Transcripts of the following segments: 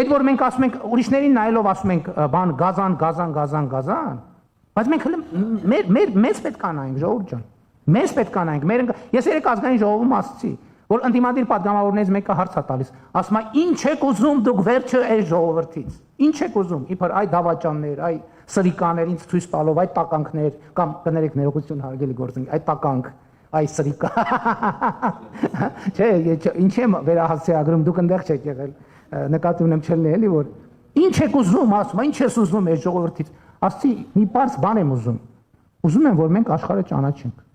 Այդ որ մենք ասում ենք ուրիշներին նայելով ասում ենք բան գազան, բայց մենք մեզ պետք է նայենք ժողովուրդ ջան։ Մեզ պետք է նայենք։ Ես երեք ազգային ժողովում ասացի, որ ընդդիմադիր պատգամավորներից մեկը հարց է տալիս, ասում է ինչ եք ուզում դուք վերջը այս ժողովրդից։ Ինչ եք ուզում, իբր այ դավաճաններ, այ սրիկաներ ինձ ցույց տալով այդ տականքներ կամ կներեք ներողություն հարգելի գործընկ, այդ տականք, այ սրիկա։ Չէ, ինչ եմ վերահասցեագրում, դուք այնտեղ չեք եղել, նկատի ունեմ չելնի էլի որ ինչ եք ուզում, ասում, ինչ ես ուզում այս ժողովրդից։ Ասացի, մի պարզ բան եմ ուզում։ Ուզում եմ, որ մենք աշխարհը ճանաչենք։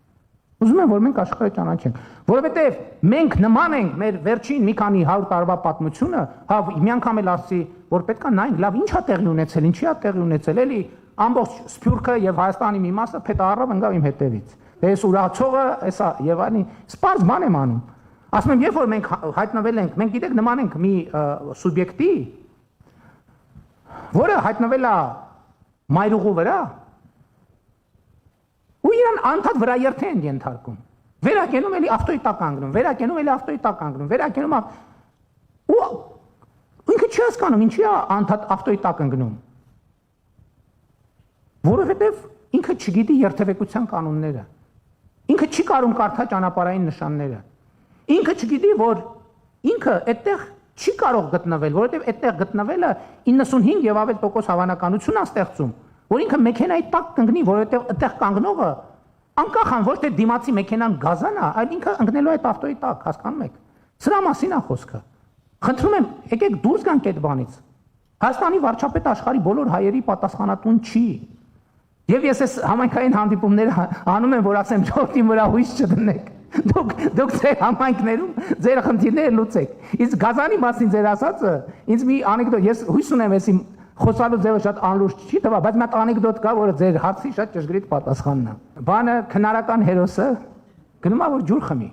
Ուզում եմ, որ մենք աշխարհը ճանաչենք, որովհետև մենք նման ենք մեր վերջին մի քանի 100 տարվա պատմությունը, հա մի անգամ էլ ասացի, որ պետքա նայենք, լավ ինչ է տեղի ունեցել, ինչի է տեղի ունեցել, էլի ամբողջ Սփյուռքը եւ Հայաստանի մի մասը փետա առավ ընկավ իմ հետևից։ Դե ես ուրացողը, հեսա եւ այլն, սպարզ բան եմ անում։ Ասում եմ, երբ որ մենք հայտնվել ենք, մենք գիտեք նման ենք մի սուբյեկտի, որը հայտնվել է մայրուղու վրա, ու իրան անդադ վրա երթե են ենթարկում։ Վերակենում էլի ավտոյի տակ կանգնում, վերակենում էլի ավտոյի տակ կանգնում, վերակենում ու ինքը չի հասկանում, ինչի է անդադ ավտոյի տակ ընկնում։ Որովհետև ինքը չգիտի երթևեկության կանոնները։ Ինքը չի կարող կարդալ ճանապարհային նշանները։ Ինքը չգիտի, որ ինքը այդտեղ չի կարող գտնվել, որովհետև այդտեղ գտնվելը 95 եւ ավել տոկոս հավանականություն է ստեղծում, որ ինքը մեքենայի տակ կընկնի, որովհետև այդտեղ կանգնողը անկախ ան ոչ թե դիմացի մեքենան գազան է, այլ ինքը ընկնելու է այդ ավտոյի տակ, հասկանում եք։ Սրա մասին է խոսքը։ Խնդրում եմ, եկեք դուրս գանք այդ բանից։ Հայաստանի վարչապետ աշխարհի բոլոր հայերի պատասխանատուն չի։ Եվ ես այս համայնքային հանդիպումները անում եմ, որ ասեմ ժողովրդին վրա հույս չդնեք։ Դուք ձեր համայնքներում ձեր խնդիրները լուծեք։ Իսկ գազանի մասին ձեր ասածը ինձ մի անեկդոտ, ես հույս ունեմ, ես իմ խոսալու ձևը շատ անլուրջ չի թվա, բայց մի հատ անեկդոտ կա, որը ձեր հարցի շատ ճշգրիտ պատասխանն է։ Բանը քնարական հերոսը գնում է որ ջուր խմի։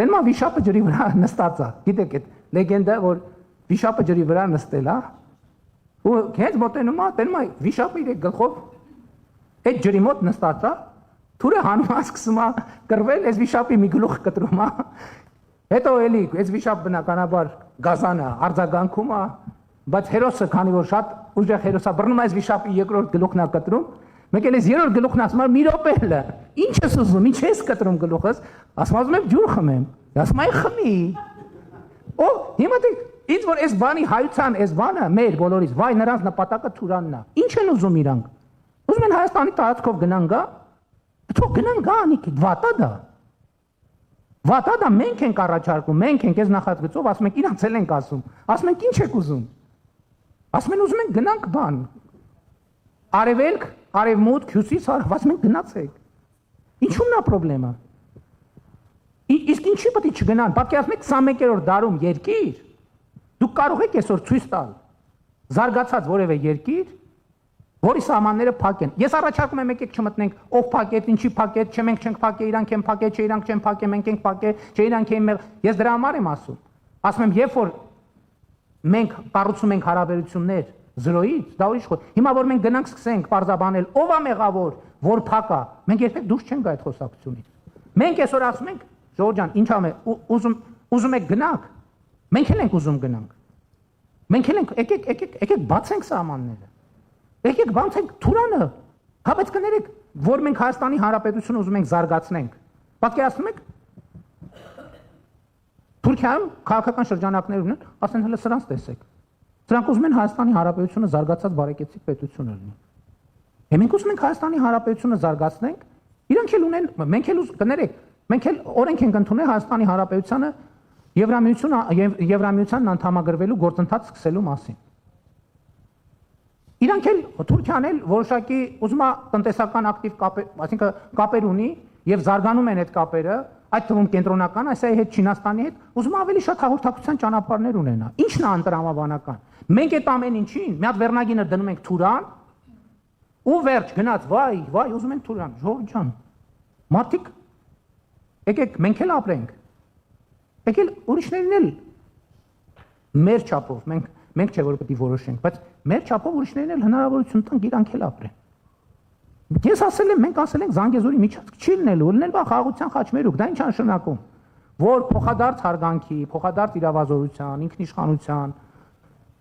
Տենում է վիշապը ջրի վրա նստած է։ Գիտեք այդ լեգենդը, որ վիշապը ջրի վրա նստել է, ու հենց մոտենում է, տենում է վիշապը իր գլխով այդ ջրի մոտ նստած է, թուրը հանում է, սկսում է կռվել, այս վիշապի մի գլուխ կտրում է։ Հետո էլի այս վիշապ բնականաբար գազանը արձագանքում է, բայց հերոսը, քանի որ շատ ուժեղ հերոս է, բռնում է այս վիշապի երկրորդ գլուխն է կտրում, մեկ էլ այս երրորդ գլուխն ասում է մի րոպե հլը, ինչ ես ուզում, ինչ ես կտրում գլուխս, ասում եմ ջուր խմեմ, ասում է խմի։ Օ, հիմա դե ինձ որ այս բանի հայության այս բանը մեր բոլորից, վայ նրանց նպատակը Թուրանն է։ Ինչ են ուզում իրանք։ Ուզում են Հայաստանի տարածքով գնան գա, թող գնան գա անիկ, վատա դա։ Վատա դա մենք ենք առաջարկում, մենք ենք այս նախագծով, ասում ենք իրանց էլ ենք ասում, ասում ենք ինչ եք ուզում։ Ասում են ուզում ենք գնանք բան։ Արևելք, արևմուտք, հյուսիս, հարավ, ասում ենք գնացեք։ Ինչու՞մն է խնդրեմը։ Իսկ ինչի պետք է չգնան, պատկերացնեք 21-րդ դարում երկիր, դուք կարող եք այսօր ցույց տալ զարգացած որևէ երկիր, որի սահմանները փակ են։ Ես առաջարկում եմ եկեք չմտնենք ով փակեց, ինչի փակեց, չէ մենք չենք փակել, իրանք են փակել, չէ իրանք չեն փակել, մենք ենք փակել, չէ իրանք են։ Ես դրա համար եմ ասում։ Ասում եմ, երբ որ մենք կառուցում ենք հարաբերություններ զրոյից, դա ուրիշ խոսք։ Հիմա որ մենք գնանք սկսենք պարզաբանել ով է մեղավոր, որ փակ է, մենք երբեք դուրս չենք գա այդ խոսակցությունից։ Մենք այսօր ասում ենք, Ժողովուրդ ջան, ինչ ամ է, ուզում եք գնանք, մենք էլ ենք ուզում գնանք։ Մենք էլ ենք, եկեք բացենք սահմանները։ Եկեք բացենք Թուրանը։ Հա բայց կներեք, որ մենք Հայաստանի Հանրապետությունը ուզում ենք զարգացնենք։ Պատկերացնում եք։ Թուրքիայում քաղաքական շրջանակներ ունեն, ասեն հələ սրանց տեսեք։ Սրանք ուզում են Հայաստանի Հանրապետությունը զարգացած բարեկեցիկ պետություն լինի։ Մենք ուզում ենք Հայաստանի Հանրապետությունը զարգացնենք, իրանք էլ ունեն, մենք էլ կներեք, մենք էլ օրենք ենք ընդունել Հայաստանի Հանրապետությանը Եվրամիությանն անդամագրվելու գործընթաց սկսելու մասին։ Իրանք էլ Թուրքիան էլ որոշակի ուզում է տնտեսական ակտիվ կապեր, այսինքն կապեր ունի եւ զարգանում են այդ կապերը, այդ թվում կենտրոնական Ասիայի հետ, Չինաստանի հետ, ուզում է ավելի շատ հաղորդակցության ճանապարհներ ունենա։ Ինչն է անտրամաբանական։ Մենք այդ ամեն ինչին մի հատ վերնագինը դնում ենք Թուրան, ու վերջ գնաց, վայ, ուզում ենք Թուրան, Ժողովուրդ ջան։ Մարդիկ եկեք մենք էլ ապրենք։ Եկել ուրիշներին էլ մեր չափով, մենք չէ որ պետք է որոշենք, բայց մեր չափով ուրիշներին էլ հնարավորություն տանք իրանք էլ ապրեն։ Ես ասել եմ, մենք ասել ենք Զանգեզուրի միջանցք չի լինելու, լինել բա խաղաղության խաչմերուկ, դա ինչ նշանակում, որ փոխադարձ հարգանքի, փոխադարձ իրավազորության, ինքնիշխանության,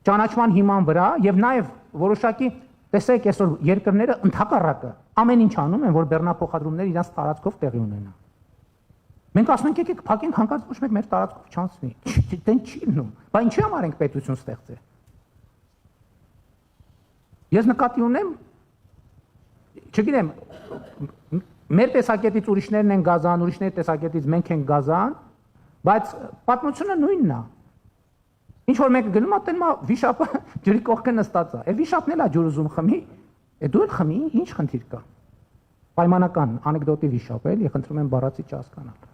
ճանաչման հիման վրա եւ նաեւ որոշակի տեսեք այսօր երկրները ընդհակառակը ամեն ինչ անում են, որ բեռնափոխադրումները իրանց տարածքով տեղի ունենան։ Մենք ասում ենք եկեք փակենք հանկարծ ոչ մեկ մեր տարածքով չանցնի։ Դեն չի լինում։ Բայց ինչի համար ենք պետություն ստեղծել։ Ես նկատի ունեմ, չգիտեմ, մեր տեսակետից ուրիշներն են գազան, ուրիշների տեսակետից մենք ենք գազան, բայց պատմությունը նույնն է։ Ինչ որ մեկը գնում է, տենում է վիշապը ջրի կողքը նստած է։ Է վիշապն էլ է ջուր ուզում խմի, է դու էլ խմի, ինչ խնդիր կա։ Պայմանական անեկդոտի վիշապ է, էլի խնդրում եմ բառացի չհասկանալ։